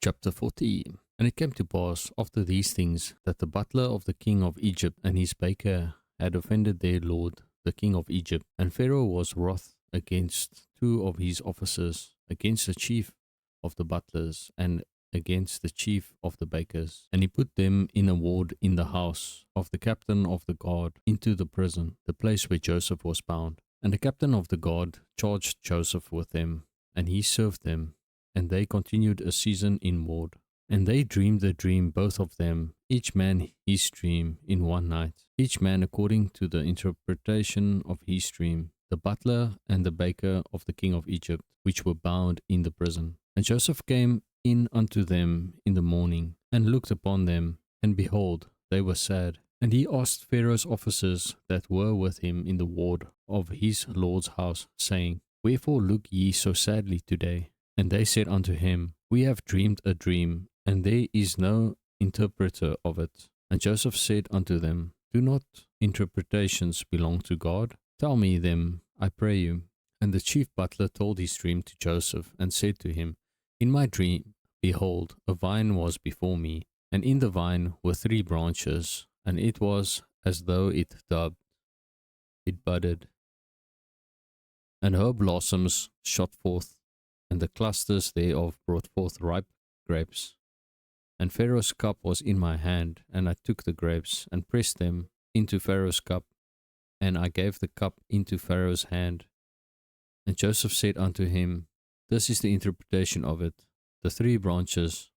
Chapter 40. And it came to pass after these things that the butler of the king of Egypt and his baker had offended their lord, the king of Egypt. And Pharaoh was wroth against two of his officers, against the chief of the butlers, and against the chief of the bakers. And he put them in a ward in the house of the captain of the guard into the prison, the place where Joseph was bound. And the captain of the guard charged Joseph with them, and he served them. And they continued a season in ward. And they dreamed a dream, both of them, each man his dream in one night, each man according to the interpretation of his dream, the butler and the baker of the king of Egypt, which were bound in the prison. And Joseph came in unto them in the morning, and looked upon them, and behold, they were sad. And he asked Pharaoh's officers that were with him in the ward of his lord's house, saying, Wherefore look ye so sadly today? And they said unto him, We have dreamed a dream, and there is no interpreter of it. And Joseph said unto them, Do not interpretations belong to God? Tell me them, I pray you. And the chief butler told his dream to Joseph, and said to him, In my dream, behold, a vine was before me, and in the vine were 3 branches, and it was as though it budded, and her blossoms shot forth, and the clusters thereof brought forth ripe grapes. And Pharaoh's cup was in my hand, and I took the grapes, and pressed them into Pharaoh's cup, and I gave the cup into Pharaoh's hand. And Joseph said unto him, This is the interpretation of it. The 3 branches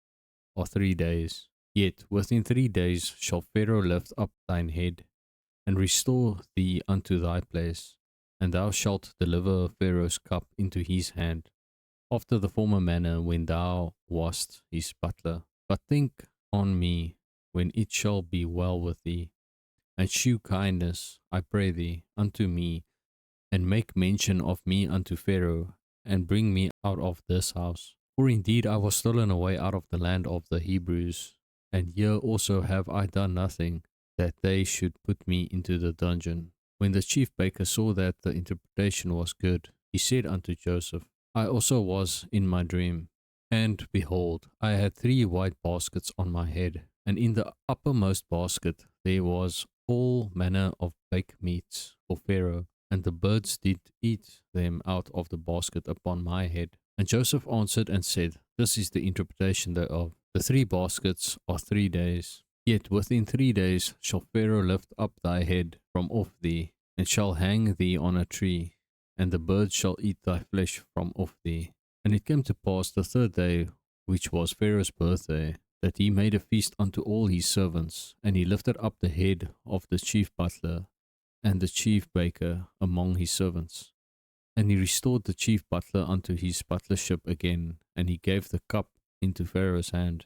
are 3 days. Yet within 3 days shall Pharaoh lift up thine head, and restore thee unto thy place, and thou shalt deliver Pharaoh's cup into his hand, after the former manner when thou wast his butler. But think on me when it shall be well with thee, and shew kindness, I pray thee, unto me, and make mention of me unto Pharaoh, and bring me out of this house. For indeed I was stolen away out of the land of the Hebrews, and here also have I done nothing, that they should put me into the dungeon. When the chief baker saw that the interpretation was good, he said unto Joseph, I also was in my dream, and behold, I had 3 white baskets on my head, and in the uppermost basket there was all manner of baked meats for Pharaoh, and the birds did eat them out of the basket upon my head. And Joseph answered and said, This is the interpretation thereof. The 3 baskets are 3 days. Yet within 3 days shall Pharaoh lift up thy head from off thee, and shall hang thee on a tree, and the birds shall eat thy flesh from off thee. And it came to pass the 3rd day, which was Pharaoh's birthday, that he made a feast unto all his servants, and he lifted up the head of the chief butler and the chief baker among his servants. And he restored the chief butler unto his butlership again, and he gave the cup into Pharaoh's hand.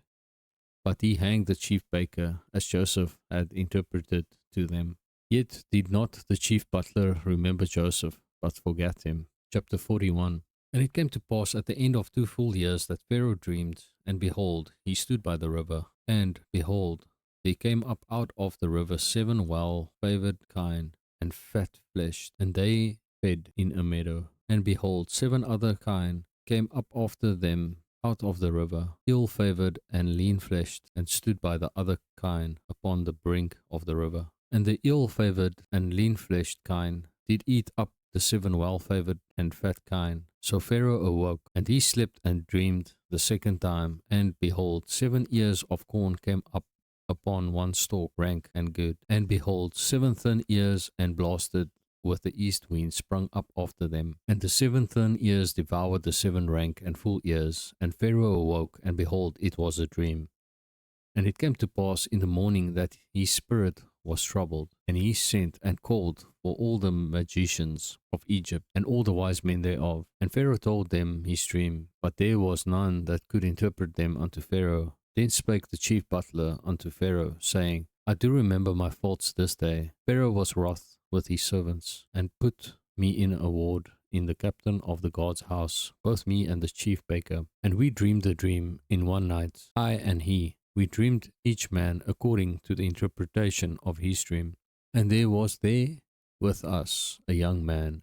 But he hanged the chief baker, as Joseph had interpreted to them. Yet did not the chief butler remember Joseph, but forgat him. Chapter 41. And it came to pass at the end of 2 full years that Pharaoh dreamed, and behold, he stood by the river. And behold, there came up out of the river 7 well-favoured kine, and fat-fleshed, and they fed in a meadow. And behold, 7 other kine came up after them out of the river, ill-favoured and lean-fleshed, and stood by the other kine upon the brink of the river. And the ill-favoured and lean-fleshed kine did eat up the 7 well-favoured and fat kine. So Pharaoh awoke, and he slept and dreamed the 2nd time, and behold, 7 ears of corn came up upon one stalk, rank and good. And behold, 7 thin ears and blasted with the east wind sprung up after them. And the 7 thin ears devoured the 7 rank and full ears. And Pharaoh awoke, and behold, it was a dream. And it came to pass in the morning that his spirit was troubled, and he sent and called for all the magicians of Egypt, and all the wise men thereof. And Pharaoh told them his dream, but there was none that could interpret them unto Pharaoh. Then spake the chief butler unto Pharaoh, saying, I do remember my faults this day. Pharaoh was wroth with his servants, and put me in a ward in the captain of the guard's house, both me and the chief baker. And we dreamed a dream in one night, I and he. We dreamed each man according to the interpretation of his dream. And there was there with us a young man,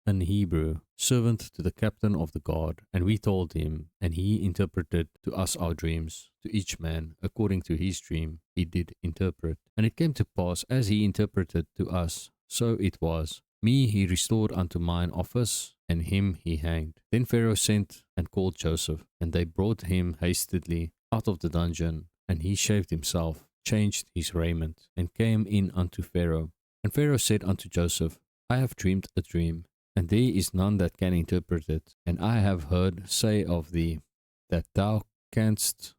an Hebrew, servant to the captain of the guard, and we told him, and he interpreted to us our dreams, to each man according to his dream he did interpret. And it came to pass, as he interpreted to us, so it was. Me he restored unto mine office, and him he hanged. Then Pharaoh sent and called Joseph, and they brought him hastily out of the dungeon, and he shaved himself, changed his raiment, and came in unto Pharaoh. And Pharaoh said unto Joseph, I have dreamed a dream, and there is none that can interpret it. And I have heard say of thee, that thou canst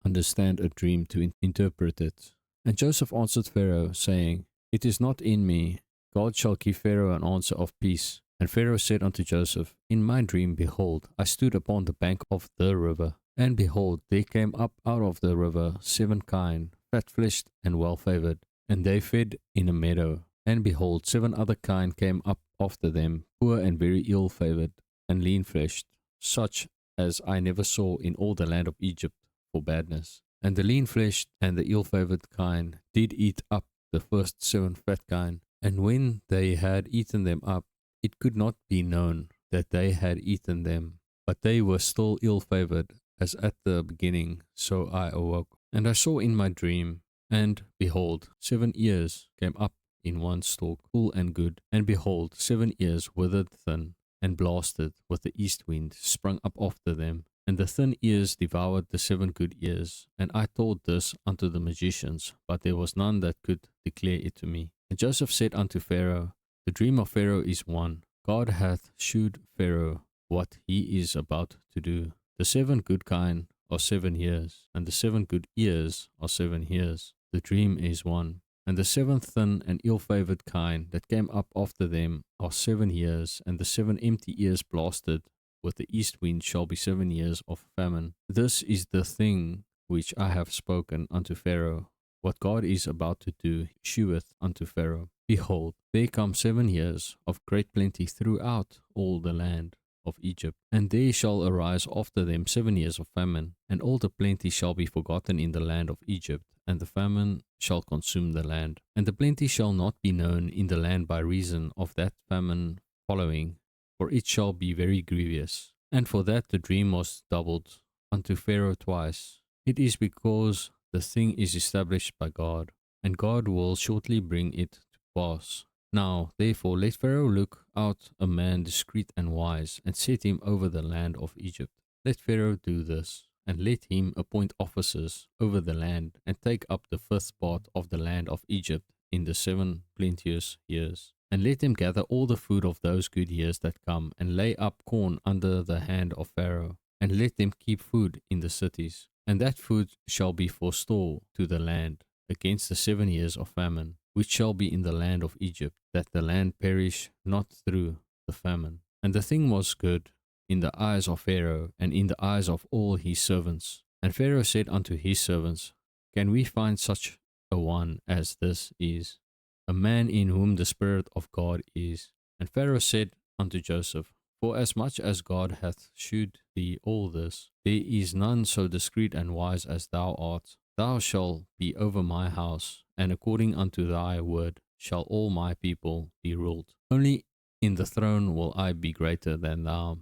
understand a dream to interpret it. And Joseph answered Pharaoh, saying, It is not in me. God shall give Pharaoh an answer of peace. And Pharaoh said unto Joseph, In my dream, behold, I stood upon the bank of the river, and behold, there came up out of the river 7 kine, fat-fleshed and well-favoured, and they fed in a meadow. And behold, 7 other kine came up after them, poor and very ill-favoured, and lean-fleshed, such as I never saw in all the land of Egypt for badness. And the lean-fleshed and the ill-favoured kine did eat up the first 7 fat kine, and when they had eaten them up, it could not be known that they had eaten them, but they were still ill-favoured, as at the beginning. So I awoke, and I saw in my dream, and behold, 7 ears came up in one stalk, full and good, and behold, 7 ears withered thin, and blasted with the east wind, sprung up after them. And the thin ears devoured the 7 good ears. And I told this unto the magicians, but there was none that could declare it to me. And Joseph said unto Pharaoh, The dream of Pharaoh is one. God hath shewed Pharaoh what he is about to do. The 7 good kine are 7 years, and the 7 good ears are 7 years. The dream is one. And the 7 thin and ill-favoured kine that came up after them are 7 years, and the 7 empty ears blasted with the east wind shall be 7 years of famine. This is the thing which I have spoken unto Pharaoh. What God is about to do, he sheweth unto Pharaoh. Behold, there come 7 years of great plenty throughout all the land of Egypt, and there shall arise after them 7 years of famine, and all the plenty shall be forgotten in the land of Egypt, and the famine shall consume the land. And the plenty shall not be known in the land by reason of that famine following, for it shall be very grievous. And for that the dream was doubled unto Pharaoh twice. It is because the thing is established by God, and God will shortly bring it to pass. Now, therefore, let Pharaoh look out a man discreet and wise, and set him over the land of Egypt. Let Pharaoh do this, and let him appoint officers over the land, and take up the 5th part of the land of Egypt in the 7 plenteous years. And let them gather all the food of those good years that come, and lay up corn under the hand of Pharaoh, and let them keep food in the cities. And that food shall be for store to the land against the 7 years of famine, which shall be in the land of Egypt, that the land perish not through the famine. And the thing was good in the eyes of Pharaoh, and in the eyes of all his servants. And Pharaoh said unto his servants, Can we find such a one as this is, a man in whom the Spirit of God is? And Pharaoh said unto Joseph, Forasmuch as God hath shewed thee all this, there is none so discreet and wise as thou art. Thou shalt be over my house, and according unto thy word shall all my people be ruled. Only in the throne will I be greater than thou.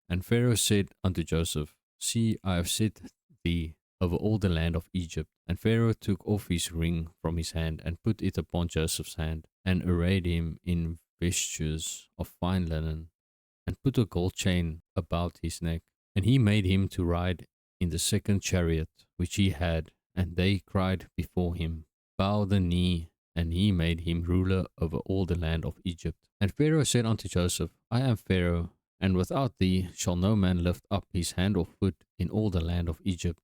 And Pharaoh said unto Joseph, See, I have set thee over all the land of Egypt. And Pharaoh took off his ring from his hand, and put it upon Joseph's hand, and arrayed him in vestures of fine linen, and put a gold chain about his neck. And he made him to ride in the 2nd chariot which he had, and they cried before him, Bow the knee. And he made him ruler over all the land of Egypt. And Pharaoh said unto Joseph, I am Pharaoh, and without thee shall no man lift up his hand or foot in all the land of Egypt.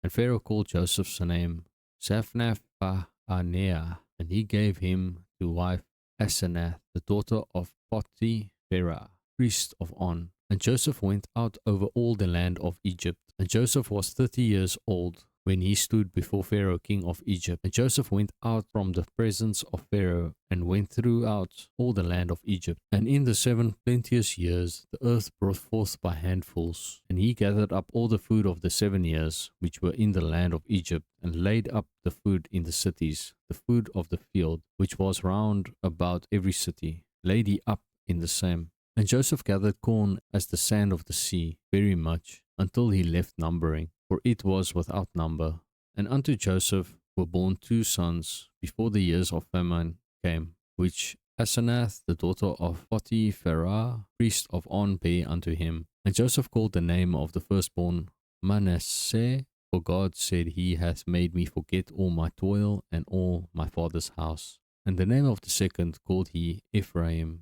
And Pharaoh called Joseph's name Zaphnath-Paaneah, and he gave him to wife Asenath, the daughter of Potipherah, priest of On. And Joseph went out over all the land of Egypt. And Joseph was 30 years old when he stood before Pharaoh king of Egypt. And Joseph went out from the presence of Pharaoh, and went throughout all the land of Egypt. And in the 7 plenteous years the earth brought forth by handfuls. And he gathered up all the food of the 7 years which were in the land of Egypt, and laid up the food in the cities, the food of the field, which was round about every city, laid he up in the same. And Joseph gathered corn as the sand of the sea, very much, until he left numbering, for it was without number. And unto Joseph were born 2 sons before the years of famine came, which Asenath, the daughter of Potipharah, priest of On, bare unto him. And Joseph called the name of the firstborn Manasseh, for God said, He hath made me forget all my toil and all my father's house. And the name of the second called he Ephraim,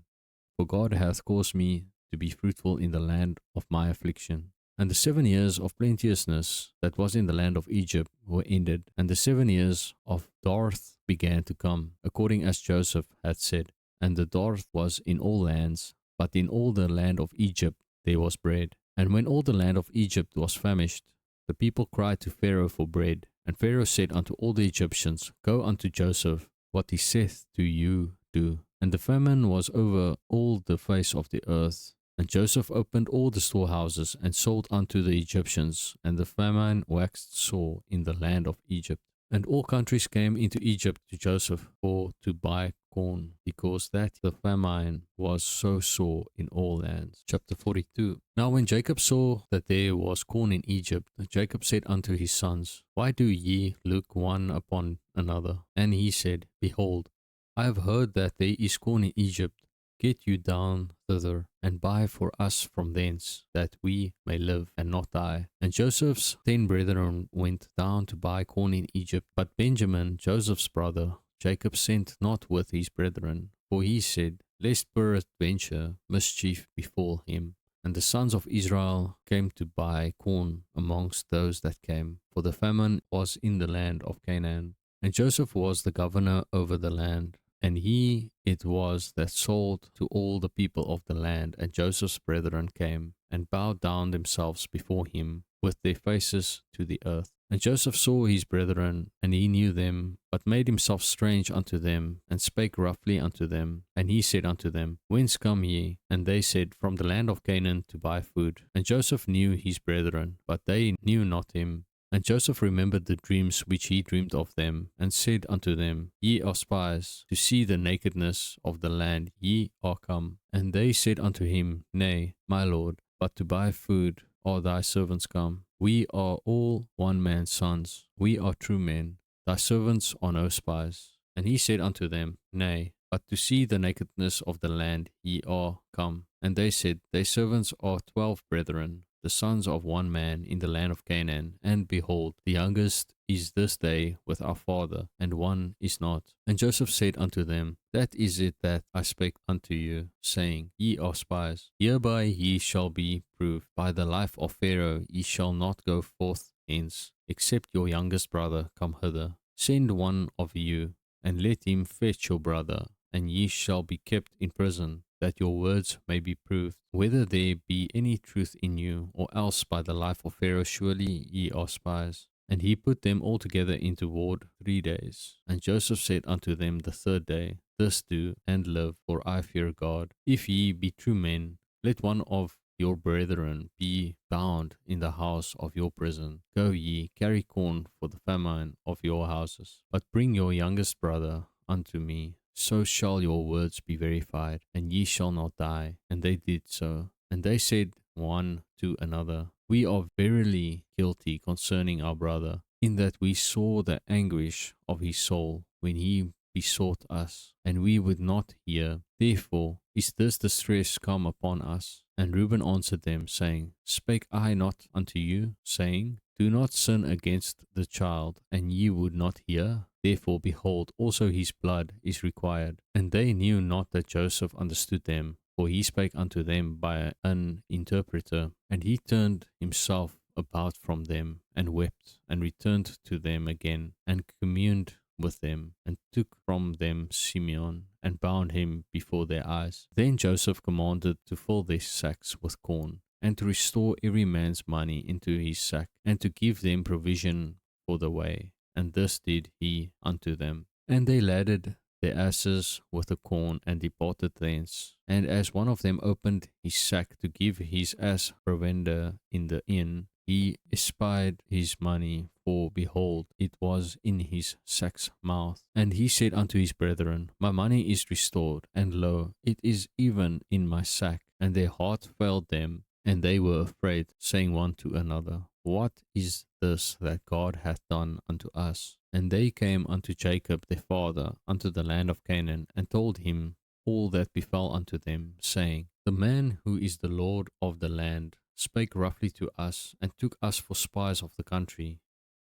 for God hath caused me to be fruitful in the land of my affliction. And the 7 years of plenteousness that was in the land of Egypt were ended, and the 7 years of dearth began to come, according as Joseph had said. And the dearth was in all lands, but in all the land of Egypt there was bread. And when all the land of Egypt was famished, the people cried to Pharaoh for bread. And Pharaoh said unto all the Egyptians, Go unto Joseph, what he saith to you do. And the famine was over all the face of the earth. And Joseph opened all the storehouses and sold unto the Egyptians, and the famine waxed sore in the land of Egypt. And all countries came into Egypt to Joseph for to buy corn, because that the famine was so sore in all lands. Chapter 42. Now when Jacob saw that there was corn in Egypt, Jacob said unto his sons, Why do ye look one upon another? And he said, Behold, I have heard that there is corn in Egypt. Get you down thither, and buy for us from thence, that we may live and not die. And Joseph's 10 brethren went down to buy corn in Egypt. But Benjamin, Joseph's brother, Jacob sent not with his brethren, for he said, Lest peradventure mischief befall him. And the sons of Israel came to buy corn amongst those that came, for the famine was in the land of Canaan. And Joseph was the governor over the land. And he it was that sold to all the people of the land. And Joseph's brethren came and bowed down themselves before him with their faces to the earth. And Joseph saw his brethren, and he knew them, but made himself strange unto them, and spake roughly unto them. And he said unto them, Whence come ye? And they said, From the land of Canaan to buy food. And Joseph knew his brethren, but they knew not him. And Joseph remembered the dreams which he dreamed of them, and said unto them, Ye are spies, to see the nakedness of the land ye are come. And they said unto him, Nay, my lord, but to buy food are thy servants come. We are all one man's sons, we are true men, thy servants are no spies. And he said unto them, Nay, but to see the nakedness of the land ye are come. And they said, Thy servants are 12 brethren, the sons of one man in the land of Canaan, and behold, the youngest is this day with our father, and one is not. And Joseph said unto them, That is it that I spake unto you, saying, Ye are spies. Hereby ye shall be proved. By the life of Pharaoh ye shall not go forth hence, except your youngest brother come hither. Send one of you, and let him fetch your brother, and ye shall be kept in prison, that your words may be proved, whether there be any truth in you, or else by the life of Pharaoh surely ye are spies. And he put them all together into ward 3 days. And Joseph said unto them the 3rd day, This do, and live, for I fear God. If ye be true men, let one of your brethren be bound in the house of your prison. Go ye, carry corn for the famine of your houses, but bring your youngest brother unto me. So shall your words be verified, and ye shall not die. And they did so. And they said one to another, We are verily guilty concerning our brother, in that we saw the anguish of his soul when he besought us, and we would not hear. Therefore is this distress come upon us. And Reuben answered them, saying, Spake I not unto you, saying, Do not sin against the child, and ye would not hear? Therefore, behold, also his blood is required. And they knew not that Joseph understood them, for he spake unto them by an interpreter. And he turned himself about from them, and wept, and returned to them again, and communed with them, and took from them Simeon, and bound him before their eyes. Then Joseph commanded to fill their sacks with corn, and to restore every man's money into his sack, and to give them provision for the way. And this did he unto them. And they laded their asses with the corn, and departed thence. And as one of them opened his sack to give his ass provender in the inn, he espied his money, for behold, it was in his sack's mouth. And he said unto his brethren, My money is restored, and lo, it is even in my sack. and their heart failed them, and they were afraid, saying one to another, What is this that God hath done unto us? And they came unto Jacob their father unto the land of Canaan, and told him all that befell unto them, saying, The man who is the Lord of the land spake roughly to us, and took us for spies of the country.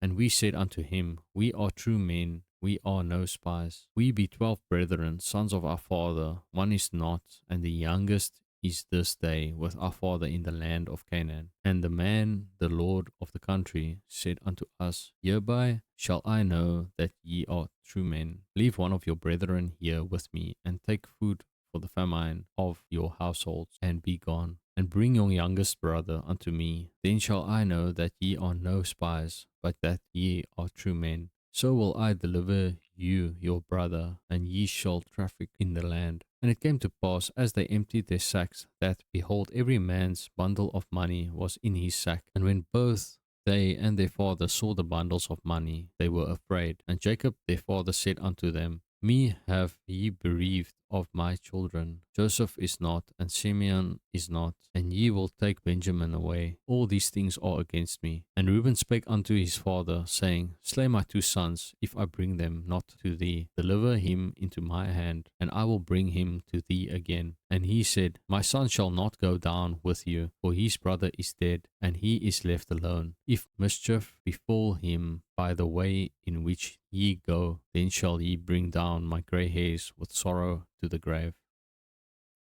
And we said unto him, We are true men, we are no spies. We be 12 brethren, sons of our father, one is not, and the youngest is this day with our father in the land of Canaan. And the man, the Lord of the country, said unto us, Hereby shall I know that ye are true men. Leave one of your brethren here with me, and take food for the famine of your households, and be gone. And bring your youngest brother unto me. Then shall I know that ye are no spies, but that ye are true men. So will I deliver you your brother, and ye shall traffic in the land. And it came to pass, as they emptied their sacks, that, behold, every man's bundle of money was in his sack. And when both they and their father saw the bundles of money, they were afraid. And Jacob their father said unto them, Me have ye bereaved of my children. Joseph is not, and Simeon is not, and ye will take Benjamin away. All these things are against me. And Reuben spake unto his father, saying, Slay my 2 sons, if I bring them not to thee. Deliver him into my hand, and I will bring him to thee again. And he said, My son shall not go down with you, for his brother is dead, and he is left alone. If mischief befall him by the way in which ye go, then shall ye bring down my grey hairs with sorrow to the grave.